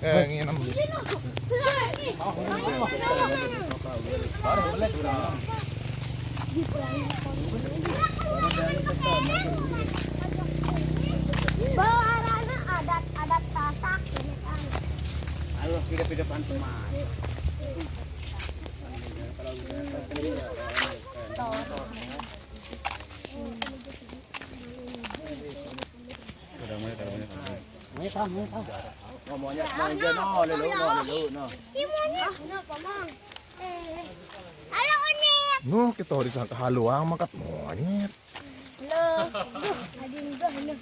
nginam. Baharana adat tasak ini kan. Ayo pindah-pindah panteman. Ngomongnya manja no, lelu no. Halo Unyit. No, kita harus haluang makat monyet. Loh, adin dah loh.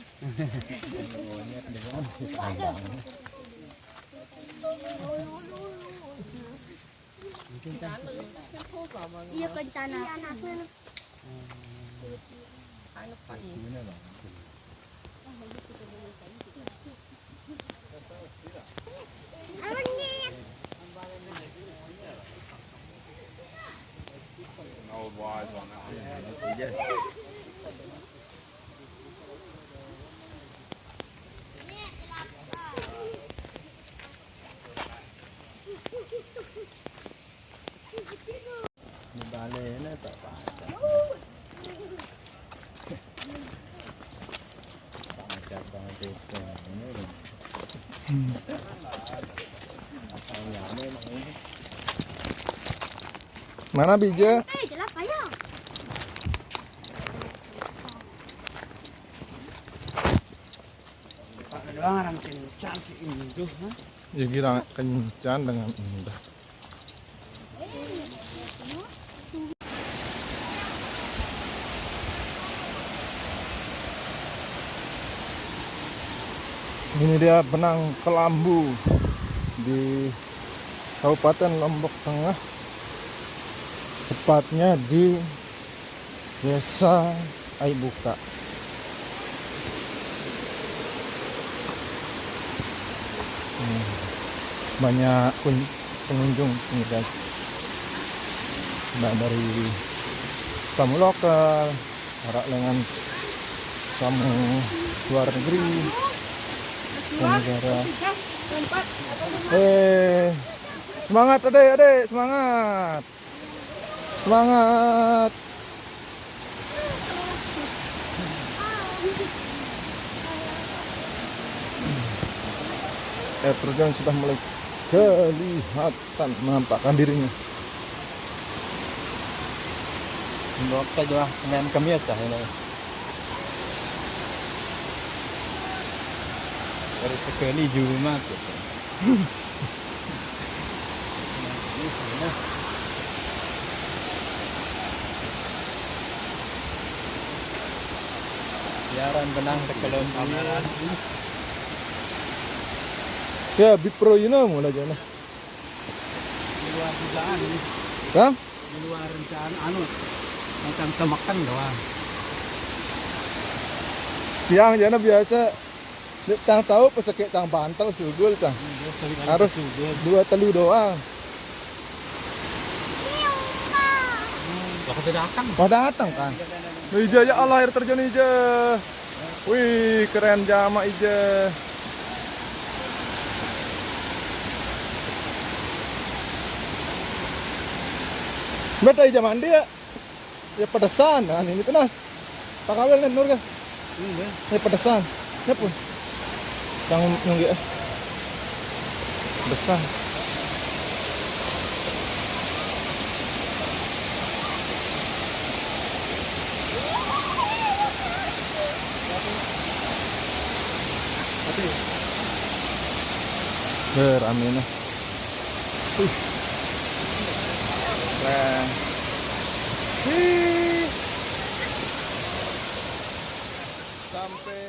Iya kencana. Unyit. No wise on that. Bale na tak pa. Macam banget itu. Mana bija? Jelap ayo. Doang orang kencan si Indo, ha? Ya kira kencan dengan indah. Ini dia benang kelambu di Kabupaten Lombok Tengah, tepatnya di Desa Aibuka. Banyak pengunjung ini guys. Nah, dari tamu lokal, orang dengan tamu luar negeri, negara. Semangat adek, semangat. Semangat. Air terjun sudah mulai kelihatan menampakkan dirinya. Dokter juga dengan kemis dah ini. Dari sekali jumat. Siaran benang tekelon kameran. Ya, Bipro ini mulai jana. Di luar dugaan ini. Hah? Di luar rencana macam temakan doang. Yang jana biasa tang tahu pesakit tang bantal sugul tang. Harus dua telu doang. Kalau datang. Wah datang kan. Ija ya Allah, air terjun Ija. Wih, keren jama Ija. Beta Ija mandi ya. Ya pedesan, nah ini tuh nas. Tak kawel kan nur kan? Ya pedesan. Ya pun. Yang nunggu pedesan. Ramenya. Keren. Sampai